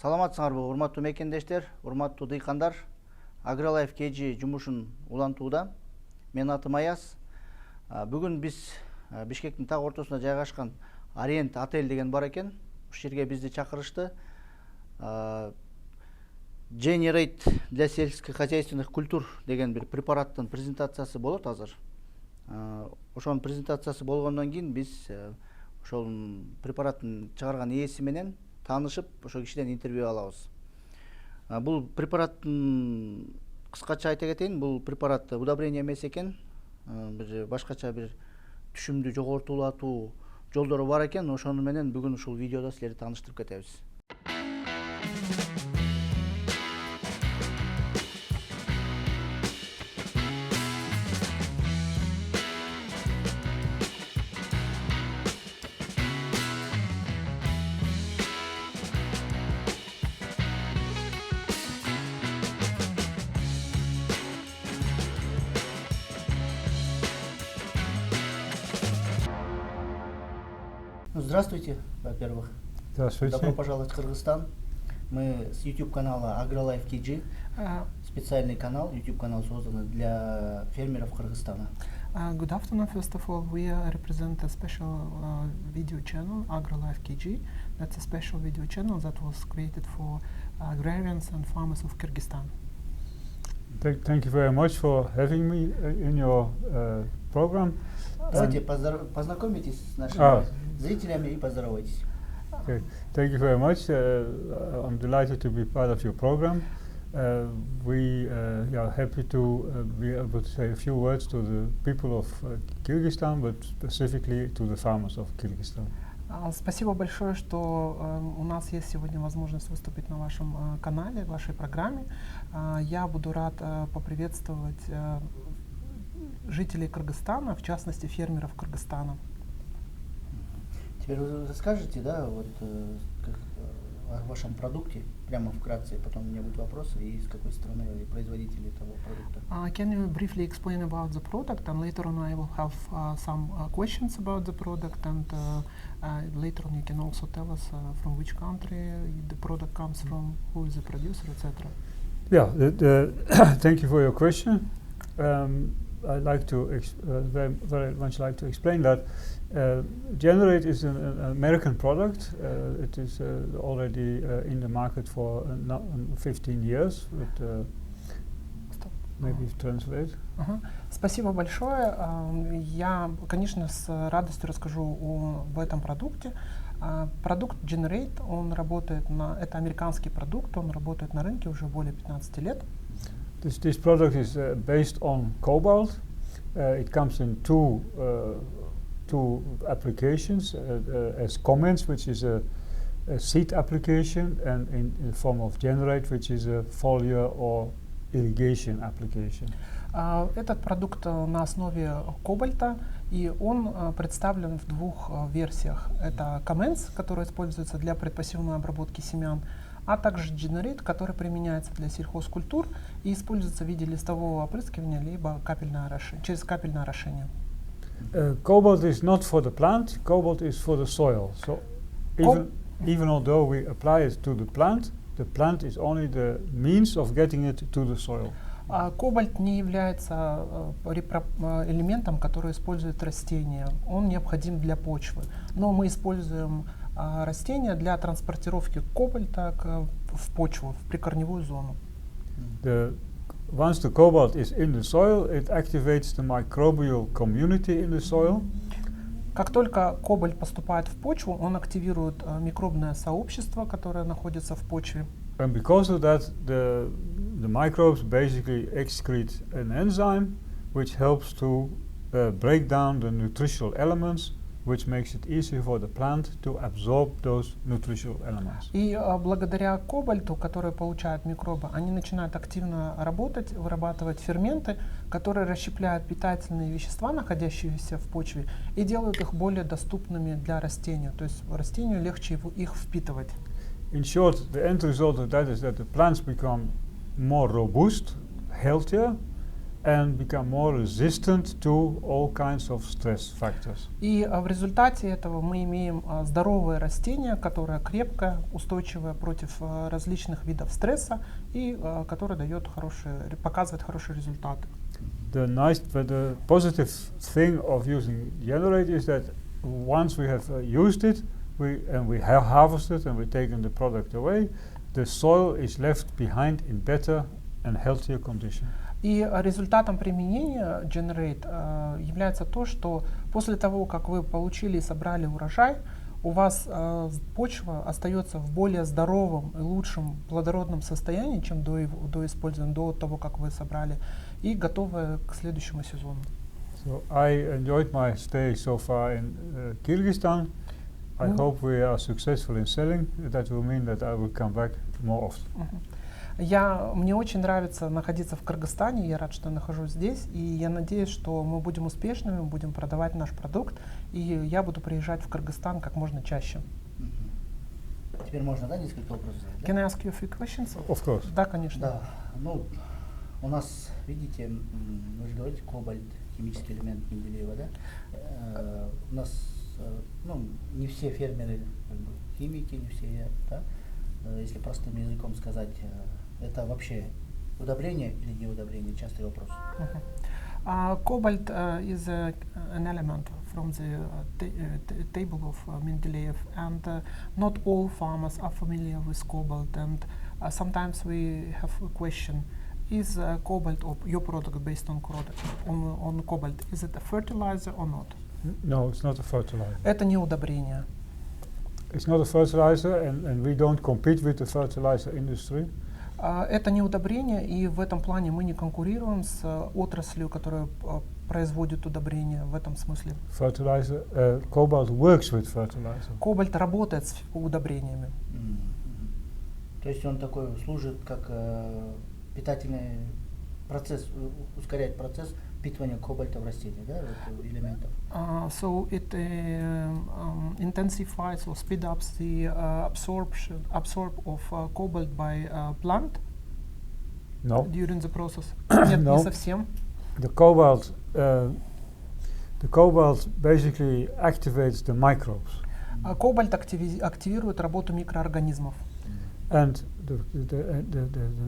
Саламатсыңарбы, урматтуу мекендештер, урматтуу дыйкандар. AgriLife KG жумушун улантууда. Менин атым Аяз. Бүгүн биз Бишкектин так ортосунда жайгашкан Ориент отель деген бар экен. Ушул жерге бизди чакырышты. Generate для сельскохозяйственных культур деген бир препараттын презентациясы болот азыр. Ошонун презентациясы болгондон кийин биз ошол препараттын чыгарган ээси менен таанышып, ошол кишиден интервью алабыз. Бул препараттын кыскача айта кетейин, бул препарат удобрение эмес экен. Башкача бир түшүмдү жогортулатуу жолдору бар экен. Ошону менен бүгүн ушул видеодо силерди тааныштырып кетебиз. Здравствуйте, во-первых. Здравствуйте. Добро пожаловать в Кыргызстан. Мы с YouTube-канала AgriLife KG. Специальный канал, YouTube-канал создан для фермеров Кыргызстана. Good afternoon. First of all, we represent a special video channel, AgriLife KG. That's a special video channel that was created for agrarians and farmers of Kyrgyzstan. Thank you very much for having me in your program. Давайте познакомитесь с нашими зрителями и поздоровайтесь. Okay. Thank you very much. I'm delighted to be part of your program. We are happy to be able to say a few words to the people of Kyrgyzstan, but specifically to the farmers of Kyrgyzstan. Спасибо большое, что у нас есть сегодня возможность выступить на вашем канале, в вашей программе. Я буду рад поприветствовать жителей Кыргызстана, в частности фермеров Кыргызстана. Теперь вы расскажете, да, вот о вашем продукте, прямо вкратце, потом у меня будут вопросы, и с какой страны или производитель этого продукта. Can you briefly explain about the product, and later on I will have some questions about the product, and later on you can also tell us from which country the product comes from, who is the producer, etc. Yeah, thank you for your question. I'd like to very much like to explain that Generate is an American product. It is already in the market for 15 years. Maybe translate. Спасибо большое. Я, конечно, с радостью расскажу об этом продукте. Продукт Generate, он работает это американский продукт, он работает на рынке уже более 15 лет. This product is based on cobalt. It comes in two applications, as comments, which is a seed application, and in the form of Generate, which is a foliar or irrigation application. Этот продукт на основе кобальта, и он представлен в двух версиях. Это Commence, который используется для предпосевной обработки семян, а также Generate, который применяется для сельхозкультур и используется в виде листового опрыскивания либо через капельное орошение. Cobalt is not for the plant, cobalt is for the soil. So even although we apply it to the plant is only the means of getting it to the soil. Кобальт не является элементом, который использует растения. Он необходим для почвы. Но мы используем растения для транспортировки кобальта в почву, в прикорневую зону. Once the cobalt is in the soil, it activates the microbial community in the soil. Как только кобальт поступает в почву, он активирует микробное сообщество, которое находится в почве. And because of that, the microbes basically excrete an enzyme which helps to break down the nutritional elements, which makes it easier for the plant to absorb those nutritional elements. И благодаря кобальту, который получают микробы, они начинают активно работать, вырабатывать ферменты, которые расщепляют питательные вещества, находящиеся в почве, и делают их более доступными для растения. То есть растению легче их впитывать. In short, the end result of that is that the plants become more robust, healthier, and become more resistant to all kinds of stress factors. И в результате этого мы имеем здоровое растение, которое крепкое, устойчивое против различных видов стресса и которое показывает хорошие результаты. But the positive thing of using Generate is that once we have used it, we have harvested and we've taken the product away, the soil is left behind in better and healthier condition. И результатом применения Generate является то, что после того, как вы получили и собрали урожай, у вас почва остается в более здоровом и лучшем плодородном состоянии, чем до использования, до того, как вы собрали, и готовая к следующему сезону. So I enjoyed my stay so far in Kyrgyzstan. I hope we are successful in selling. That will mean that I will come back more often. Мне очень нравится находиться в Кыргызстане, я рад, что я нахожусь здесь, и я надеюсь, что мы будем успешными, будем продавать наш продукт, и я буду приезжать в Кыргызстан как можно чаще. Теперь можно, да, несколько вопросов задать? Can I ask you a few questions? Of course. Да, конечно. Да, ну, у нас, видите, вы же говорите, кобальт, химический элемент Менделеева, да? У нас, ну, не все фермеры химики, не все, да? Если простым языком сказать, это вообще удобрение или не удобрение? Частый вопрос. Cobalt is an element from the table of Mendeleev, and not all farmers are familiar with cobalt, and sometimes we have a question, is cobalt or your product based on cobalt, is it a fertilizer or not? No, it's not a fertilizer. Это не удобрение. It's not a fertilizer, and we don't compete with the fertilizer industry. Это не удобрение, и в этом плане мы не конкурируем с отраслью, которая производит удобрения в этом смысле. Cobalt works with fertilizer. Кобальт работает с удобрениями. То есть он такой служит как питательный процесс, ускоряет процесс впитывания кобальта в растения, да, элементов. So it intensifies or speed up the absorption of cobalt by plant during the process. Нет, не совсем. The cobalt basically activates the microbes. Кобальт активирует работу микроорганизмов. And the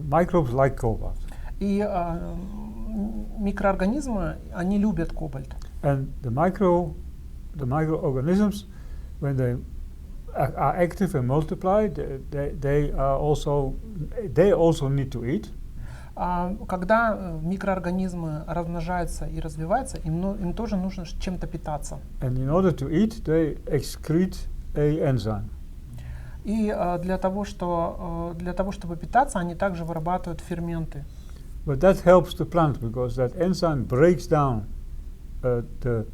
microbes like cobalt. И микроорганизмы, они любят кобальт. And the microorganisms, when they are active and multiply, they also need to eat. Когда микроорганизмы размножаются и развиваются, им тоже нужно чем-то питаться. And in order to eat, they excrete a enzyme. И для того, чтобы питаться, они также вырабатывают ферменты. But that helps the plant because that enzyme breaks down the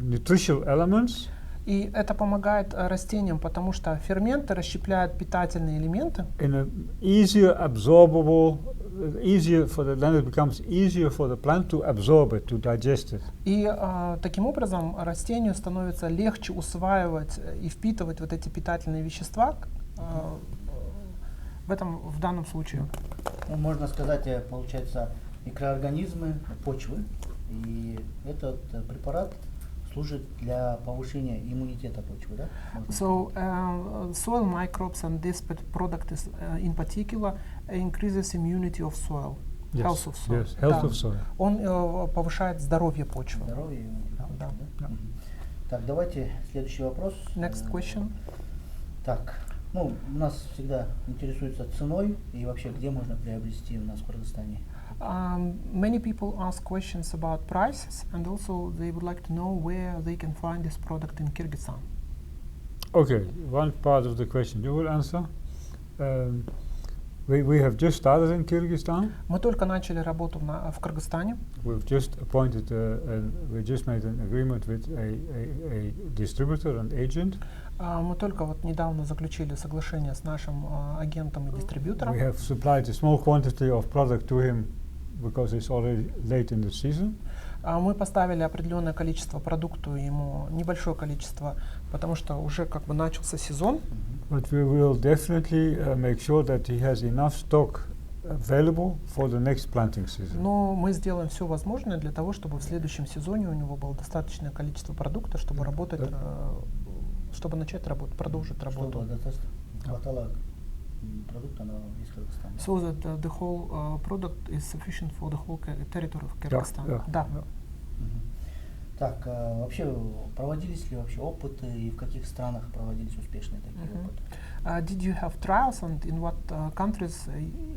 nutritional elements. И это помогает растениям, потому что ферменты расщепляют питательные элементы. In a easier absorbable, then it becomes easier for the plant to absorb it, to digest it. И таким образом растению становится легче усваивать и впитывать вот эти питательные вещества. В данном случае. Ну, можно сказать, получается, микроорганизмы почвы, и этот препарат служит для повышения иммунитета почвы, да? So soil microbes and this product is in particular increases immunity of soil, health of soil. Yes, health of soil. Он повышает здоровье почвы. Здоровье и иммунитет. Да. Да? Так, давайте следующий вопрос. Next question. Так. Ну, нас всегда интересуется ценой и вообще, где можно приобрести у нас в Кыргызстане. Many people ask questions about prices, and also they would like to know where they can find this product in Kyrgyzstan. Okay, one part of the question you will answer. We have just started in Kyrgyzstan. Мы только начали работу в Кыргызстане. We've just appointed, we just made an agreement with a distributor, an agent. Мы только вот недавно заключили соглашение с нашим агентом и дистрибьютором. We have supplied a small quantity of product to him because it's already late in the season. Мы поставили определенное количество продукту ему, небольшое количество, потому что уже как бы начался сезон. But we will definitely make sure that he has enough stock available for the next planting season. Но мы сделаем все возможное для того, чтобы в следующем сезоне у него было достаточное количество продукта, чтобы работать, чтобы начать работать, продолжить работу. Чтобы достаточно хватало продукта на весь Казахстан. So that the whole product is sufficient for the whole territory of Kyrgyzstan. yeah. Да. Мгм. Так, вообще проводились ли вообще опыты и в каких странах проводились успешные такие Мгм. опыты? Did you have trials, and in what countries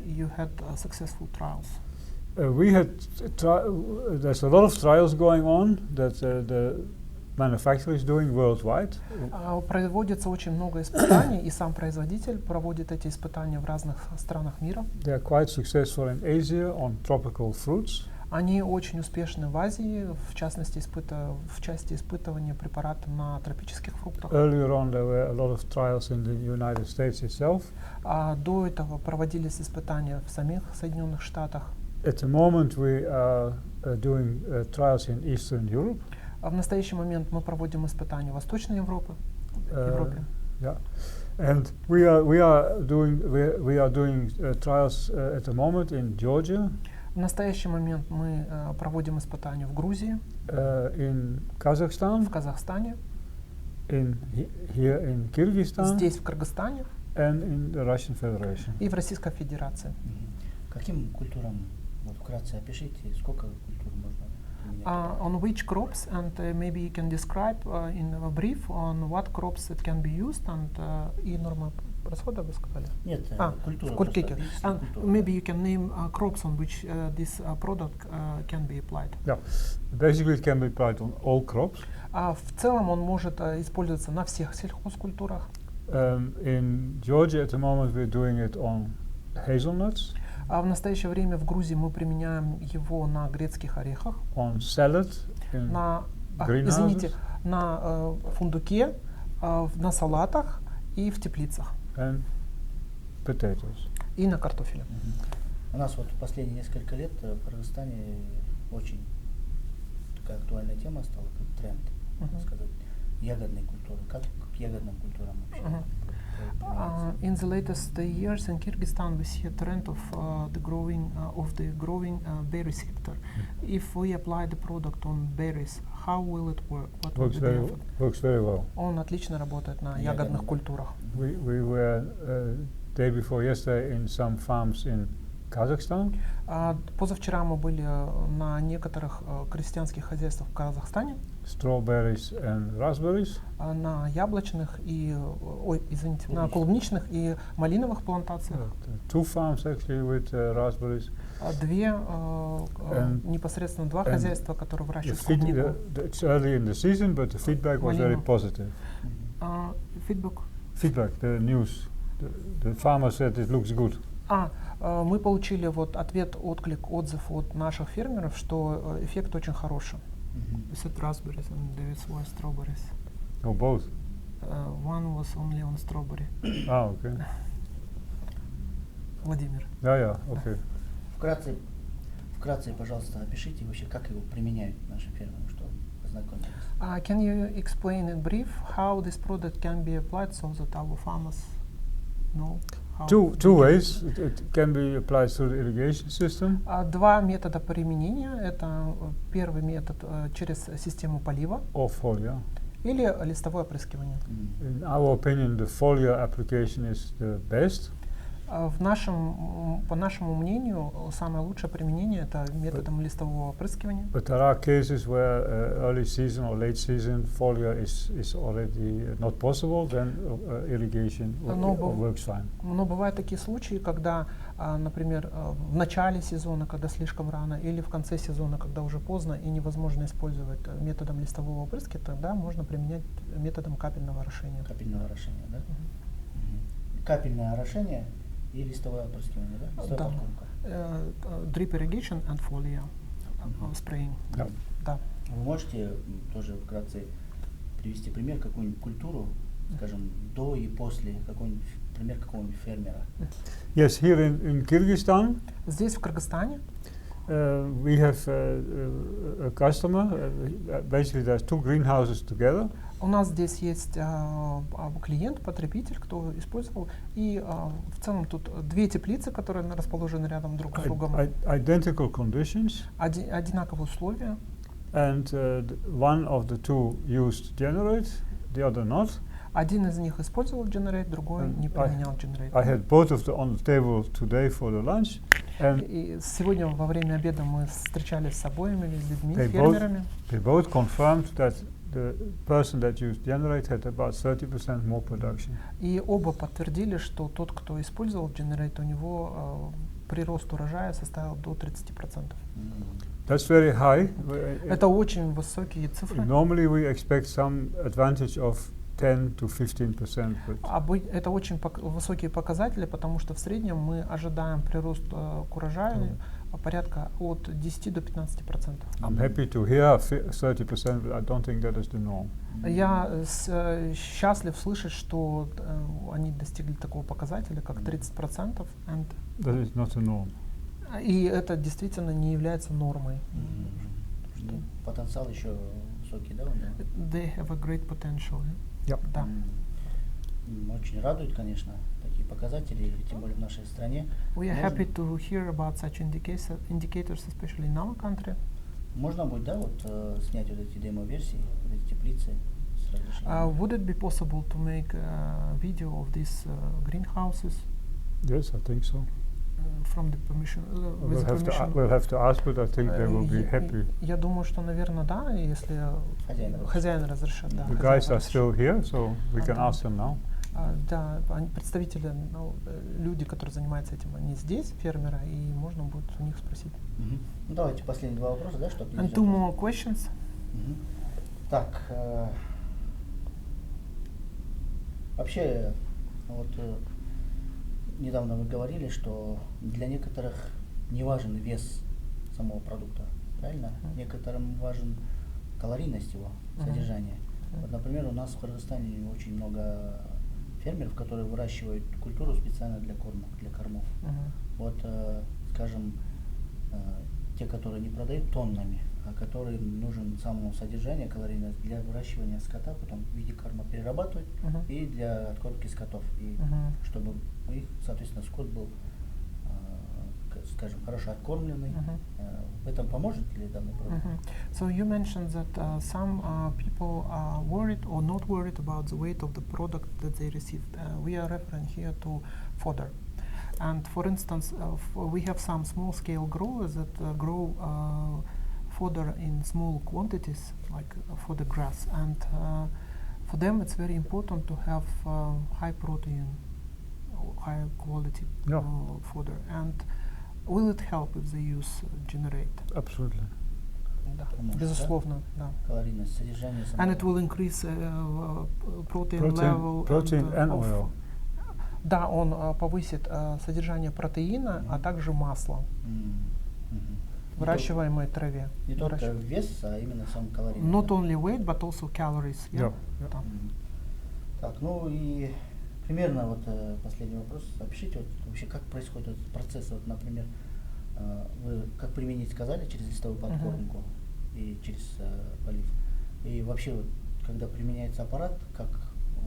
you had successful trials? We had there's a lot of trials going on that the manufacturer is doing worldwide. Проводится очень много испытаний, и сам производитель проводит эти испытания в разных странах мира. They are quite successful in Asia on tropical fruits. Они очень успешны в Азии, в частности, в части испытывания препарата на тропических фруктах. Earlier on, there were a lot of trials in the United States itself. А до этого проводились испытания в самих Соединенных Штатах. At the moment, we are doing trials in Eastern Europe. А в настоящий момент мы проводим испытания в Восточной Европе. Европе. Yeah, and we are doing trials at the moment in Georgia, В настоящий момент мы проводим испытания в Грузии, in Kazakhstan, в Казахстане, here in Kyrgyzstan, здесь, в Кыргызстане and in the Russian Federation. и в Российской Федерации. Мгм. Каким культурам, вот вкратце опишите, сколько культур можно применять? On which crops, and maybe you can describe in a brief on what crops it can be used, and и норма расхода, вы сказали? Нет, культура. Сколько? просто опишите And культуру, maybe да. you can name crops on which this product can be applied. Basically, it can be applied on all crops. В целом он может использоваться на всех сельхозкультурах. In Georgia, at the moment, we're doing it on hazelnuts, А в настоящее время в Грузии мы применяем его на грецких орехах, on salad, in на, greenhouses, извините, на фундуке, на салатах и в теплицах, and potatoes. и на картофеле. Мгм. У нас вот в последние несколько лет в Кыргызстане очень такая актуальная тема стала, как тренд, можно Мгм. сказать, ягодной культуры. Как к ягодным культурам вообще Мгм. применяется? In the latest years in Kyrgyzstan, we see a trend of the growing berry sector. If we apply the product on berries, how will it work? What will be the effect? Works very well. Он отлично работает на Ягодных. ягодных культурах. We were day before yesterday in some farms in Kazakhstan, Позавчера мы были на некоторых крестьянских хозяйствах в Казахстане, strawberries and raspberries. на яблочных и, на клубничных и малиновых плантациях. Two farms actually with raspberries. Непосредственно два and хозяйства, которые The выращивают клубнику. it's early in the season, but the feedback was very Malino. positive. Мгм. Фидбэк. Feedback, the news, the farmer said it looks good. Мы получили вот ответ, отклик, отзыв от наших фермеров, что эффект очень хороший. Мгм. We said raspberries and there was strawberries. Oh, both. One was only on strawberry. Okay. Владимир. Yeah, okay. Вкратце, пожалуйста, опишите вообще, как его применяют наши фермеры, чтобы познакомились. Can you explain in brief how this product can be applied so that our farmers know how? Two ways. It can be applied through the irrigation system, Два метода применения. Это первый метод через систему полива or foliar. или листовое опрыскивание. Мгм. In our opinion, the foliar application is the best. По нашему мнению, самое лучшее применение это методом листового опрыскивания. But there are cases where early season or late season foliar is already not possible, then irrigation works fine. Но бывают такие случаи, когда, например, в начале сезона, когда слишком рано, или в конце сезона, когда уже поздно и невозможно использовать методом листового опрыски, тогда можно применять методом капельного орошения. Капельного орошения, да? Мгм. Капельное орошение и листовое опрыскивание, да? Листовая Да. подкормка. Drip irrigation and foliar spraying. Yeah. Да. Вы можете тоже вкратце привести пример, какую-нибудь культуру, скажем, до и после, какой-нибудь пример какого-нибудь фермера? Yes, here in Kyrgyzstan, Здесь, в Кыргызстане, We have a customer. Basically, there's two greenhouses together. У нас здесь есть клиент, потребитель, кто использовал, и в целом тут две теплицы, которые расположены рядом друг с другом, Identical conditions, одинаковые условия. and one of the two used Generate, the other not. Один из них использовал Generate, другой And не применял Generate. I had both of them on the table today for the lunch, and И сегодня во время обеда мы встречались с обоими людьми, They фермерами. they both confirmed that the person that used Generate had about 30% more production. И оба подтвердили, что тот, кто использовал Generate, у него прирост урожая составил до 30%. That's very high. Это очень высокие цифры. Normally we expect some advantage of 10 to 15%, but Это очень высокие показатели, потому что в среднем мы ожидаем прирост к урожаю порядка от 10 до 15%. I'm happy to hear 30%, but I don't think that is the norm. Я счастлив слышать, что они достигли такого показателя, как 30%, That is not the norm. и это действительно не является нормой. Ну, потенциал еще высокий, да, у него? They have a great potential. Yeah. Да. Очень радует, конечно, такие показатели, тем более в нашей стране. We are Можно- happy to hear about such indicators, especially in our country. Можно будет, да, вот снять вот эти демо-версии, вот эти теплицы с разрешением? Would it be possible to make a video of these greenhouses Yes, I think so. from the permission? We'll have to ask, but I think they will be happy. Я думаю, что, наверное, да, если хозяин разрешит. Да, The хозяин guys are разрешит. still here, so we can ask them now. Да, представители, люди, которые занимаются этим, они здесь, фермеры, и можно будет у них спросить. Мгм. Ну, давайте последние два вопроса, да, чтобы... And two more questions. Мгм. Так, вообще, вот недавно вы говорили, что для некоторых не важен вес самого продукта, правильно? Некоторым важен калорийность его, содержание. Вот, например, у нас в Кыргызстане очень много фермеров, которые выращивают культуру специально для кормов. Вот, скажем, те, которые не продают тоннами, а которым нужен само содержание калорийность для выращивания скота, потом в виде корма перерабатывать и для откормки скотов. И чтобы у них, соответственно, скот был, скажем, хорошо откормленный. В этом поможет ли данный продукт? So you mentioned that some people are worried or not worried about the weight of the product that they received. We are referring here to fodder. And for instance, we have some small-scale growers that grow fodder in small quantities, like fodder grass. And for them, it's very important to have high protein, high quality fodder. And will it help if they use Generate? Absolutely. Да, Поможет, безусловно, да. Калорийность, содержание And it самого. will increase protein level. Protein and of- oil. Да, он повысит содержание протеина, а также масла в выращиваемой траве. Не только вес, а именно сам калорийность. Not да? only weight, but also calories. Yeah. Yeah. Да. Так, ну и примерно вот последний вопрос. Опишите вот вообще, как происходит этот процесс. Вот, например, вы как применить сказали через листовую подкормку и через полив. И вообще вот, когда применяется аппарат, как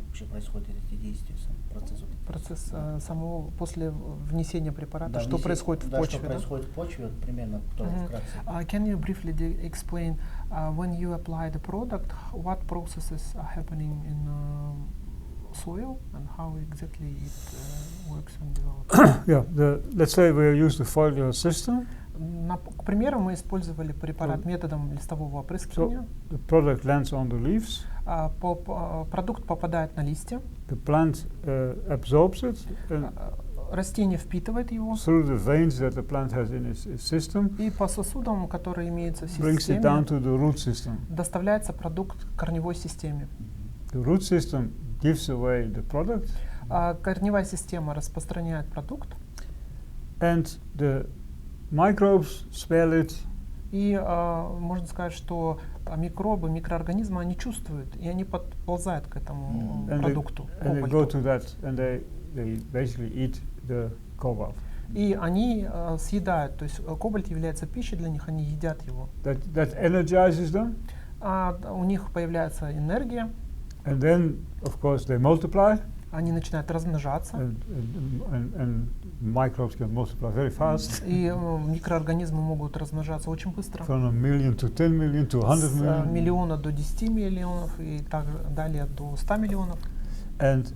вообще происходят эти действия, сам процесс? Вот, Процесс самого после внесения препарата, да, что происходит в да, почве? что происходит в почве, вот, примерно, тоже вкратце. Can you briefly explain when you apply the product, what processes are happening in soil and how exactly it works and develops? Yeah, let's say we use the foliar system. К примеру, мы использовали препарат методом листового опрыскивания. The product lands on the leaves. Продукт попадает на листья, The plant absorbs it and растение впитывает его, through the veins that the plant has in its system, и по сосудам, которые имеются в brings it down системе, to the root system. доставляется продукт к корневой системе. The root system gives away the product, Корневая система распространяет продукт, and the microbes smell it, и можно сказать, что микробы, микроорганизмы, они чувствуют, и они подползают к этому and продукту, they go кобальту. to that, and they basically eat the cobalt. И они съедают, то есть кобальт является пищей для них, они едят его. That energizes them, А у них появляется энергия, and then, of course, they multiply, они начинают размножаться, and microbes can multiply very fast, и микроорганизмы могут размножаться очень быстро. from 1 million to 10 million to 100 С million. миллиона до 10 миллионов и так далее до 100 миллионов. And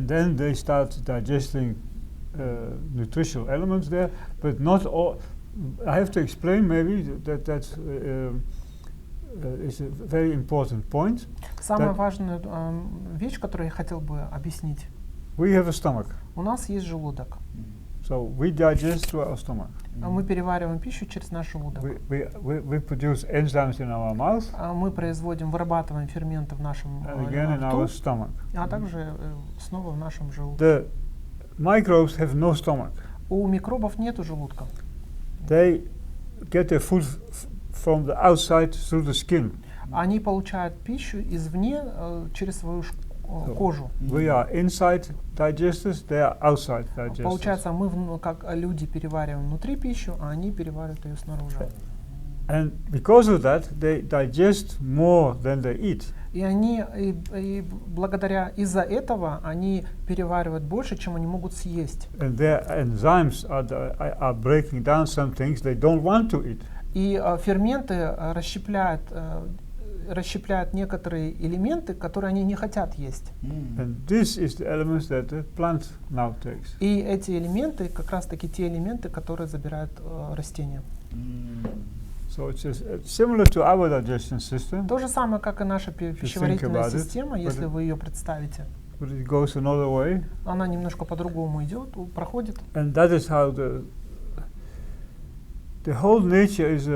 then they start digesting nutritional elements there, but not all. I have to explain maybe that is a very important point. Самая Так. важная вещь, которую я хотел бы объяснить. We have a stomach, У нас есть желудок. so we digest through our stomach. Мы перевариваем пищу через наш желудок. We produce enzymes in our mouth Мы вырабатываем ферменты в нашем and again in our рту, stomach. а также снова в нашем желудке. The microbes have no stomach. У микробов нету желудка. They get their food from the outside through the skin. Они получают пищу извне через свою кожу. We are inside digesters, they are outside digesters. Получается, мы как люди перевариваем внутри пищу, а они переваривают ее снаружи. And because of that, they digest more than they eat. И благодаря из-за этого они переваривают больше, чем они могут съесть. And their enzymes are breaking down some things they don't want to eat. И ферменты расщепляют некоторые элементы, которые они не хотят есть. And this is the elements that the plant now takes. И эти элементы как раз-таки те элементы, которые забирают растения. So it's just, similar to our digestion system, То же самое, как и наша пищеварительная about it, система, but если it- вы ее представите. but it goes another way. Она немножко по-другому идет, проходит. And that is how the whole nature is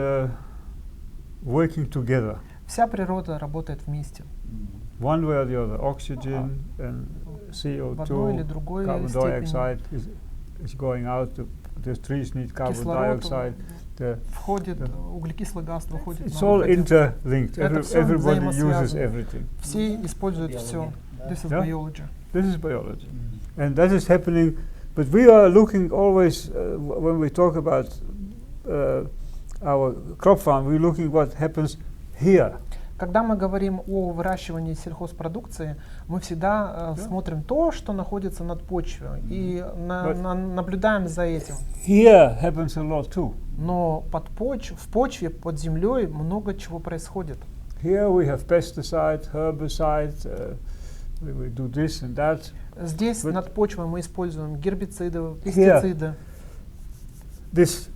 working together, Вся природа работает вместе. one way or the other. Oxygen and В одной или CO2, другой carbon степени. dioxide is going out. The trees need carbon Кислород dioxide. входит, Да. углекислый газ выходит. It's нам all выходит. interlinked. Это всё Everybody uses взаимосвязано. everything. Все используют все. This is Yeah. biology. This is biology, and that is happening. But we are looking always when we talk about our crop farm. We're looking what happens here. Когда мы говорим о выращивании сельхозпродукции, мы всегда смотрим то, что находится над почвой, и наблюдаем за этим. Here happens a lot too. Но в почве, под землей много чего происходит. Here we have pesticides, herbicides. We do this and that. Здесь But над почвой мы используем гербициды, пестициды. These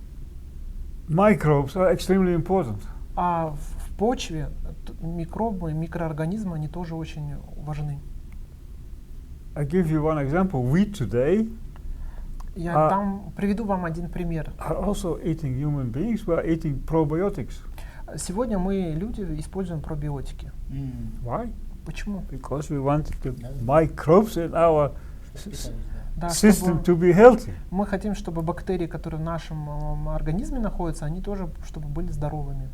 microbes are extremely important. А в почве микробы, микроорганизмы, они тоже очень важны. I give you one example. We today Я приведу вам один пример. are also eating human beings. We are eating probiotics. Сегодня мы, люди, используем пробиотики. Why? Почему? Because we want the microbes in our Да, system чтобы to be healthy. мы хотим, чтобы бактерии, которые в нашем организме находятся, они тоже чтобы были здоровыми.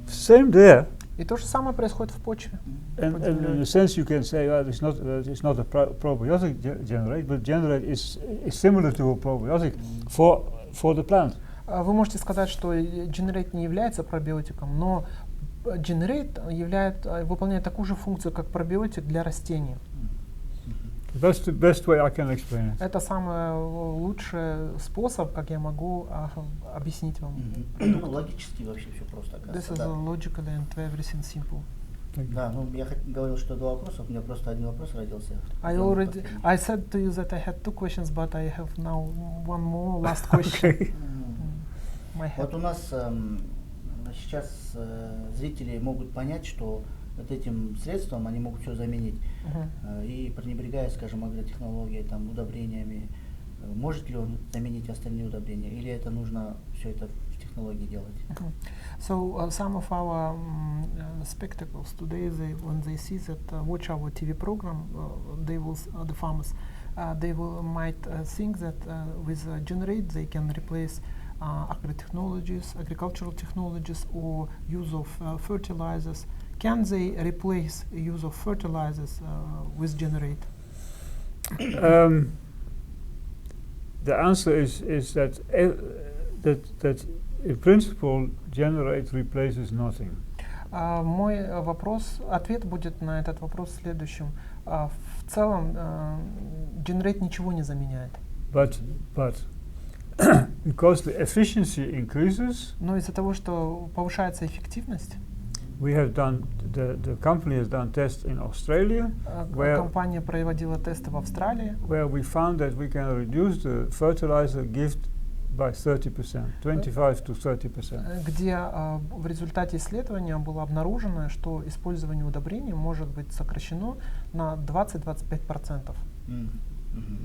Same there. И то же самое происходит в почве. And in a sense, you can say, well, it's not a probiotic generate, but generate is similar to a probiotic for the plant. Вы можете сказать, что Generate не является пробиотиком, но Generate выполняет такую же функцию, как пробиотик для растений. That's the best way I can explain it. Это самый лучший способ, как я могу объяснить вам. Логически вообще все просто, This оказывается. is Да. logical and everything simple. Да, ну я говорил, что 2 вопроса, у меня просто один вопрос родился. I said to you that I had 2 questions, but I have now one more last question. My head. Вот у нас сейчас зрители могут понять, что вот этим средством они могут все заменить. И пренебрегая, скажем, агротехнологией, там, удобрениями, может ли он заменить остальные удобрения? Или это нужно все это в технологии делать? So some of our spectacles today, when they see that watch our TV program, they will the farmers they will might think that with Generate they can replace agricultural technologies or use of fertilizers. Can they replace use of fertilizers with Generate? The answer is that that in principle generate replaces nothing. Мой ответ будет на этот вопрос следующим. В целом, Generate ничего не заменяет. But because the efficiency increases, Но из-за того, что повышается эффективность, we have done the company has done tests in Australia компания проводила тесты в Австралии, where we found that we can reduce the fertilizer gift by 30%, 25 to 30%. где в результате исследования было обнаружено, что использование удобрений может быть сокращено на 20-25%.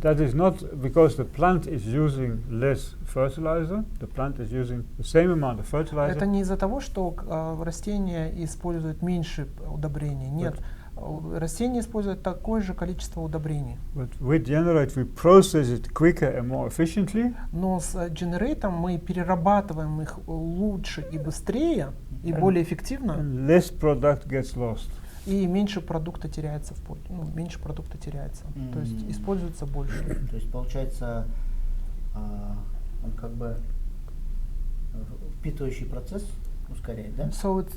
That is not because the plant is using less fertilizer. The plant is using the same amount of fertilizer. Это не из-за того, что растения используют меньше удобрений. Нет, растения используют такое же количество удобрений. But with Generate we process it quicker and more efficiently. Но с Generate мы перерабатываем их лучше и быстрее, и более эффективно. And less product gets lost. И меньше продукта теряется меньше продукта теряется. То есть используется больше. То есть получается, он как бы впитывающий процесс ускоряет, да? So it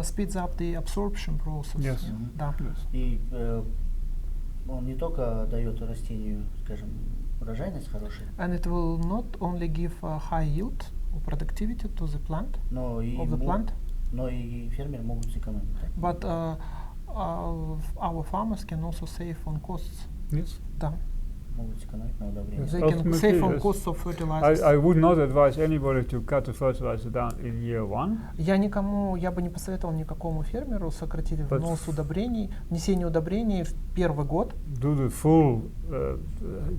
speeds up the absorption process. Yes. Да. И он не только дает растению, скажем, урожайность хорошая, And it will not only give a high yield or productivity to the plant, но и, of the plant, но и фермеры могут сэкономить. Да? but our farmers can also save on costs. Yes. Да. Могут сэкономить на удобрениях. They can Ultimately, save on yes. costs of fertilizers. I would not advise anybody to cut the fertilizer down in year one. Я бы не посоветовал никакому фермеру сократить But внос удобрений, внесение удобрений в первый год. Do the full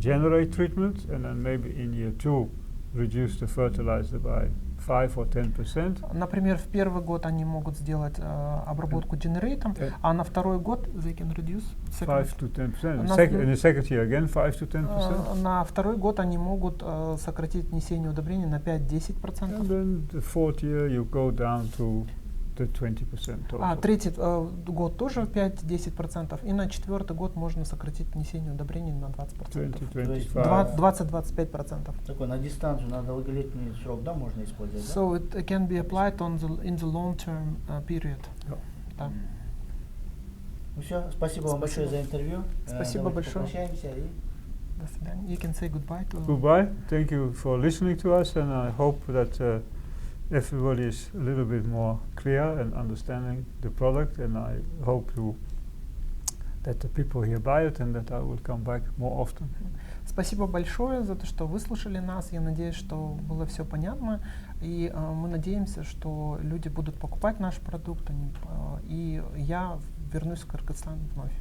Generate treatment, and then maybe in year two reduce the fertilizer by 5 or 10%. Например, в первый год они могут сделать обработку генерейтом, а на второй год they can reduce 5 to 10%. На In the second year again 5 to 10%. на второй год они могут сократить внесение удобрений на 5-10%. And then the fourth year you go down to the 20% total. Третий год тоже 5-10%, и на четвертый год можно сократить внесение удобрений на 20%. 20-25. 20-25%. Такой на дистанцию, на долголетний срок, да, можно использовать, да? So it can be applied in the long-term period. Yeah. Да. Ну все, спасибо вам большое за интервью. Спасибо Давайте большое. попрощаемся и До свидания. You can say goodbye to Goodbye. Thank you for listening to us, and I hope that everybody is a little bit more clear and understanding the product, and I hope that the people here buy it and that I will come back more often. Спасибо большое за то, что выслушали нас. Я надеюсь, что было все понятно. И мы надеемся, что люди будут покупать наш продукт. И я вернусь в Кыргызстан вновь.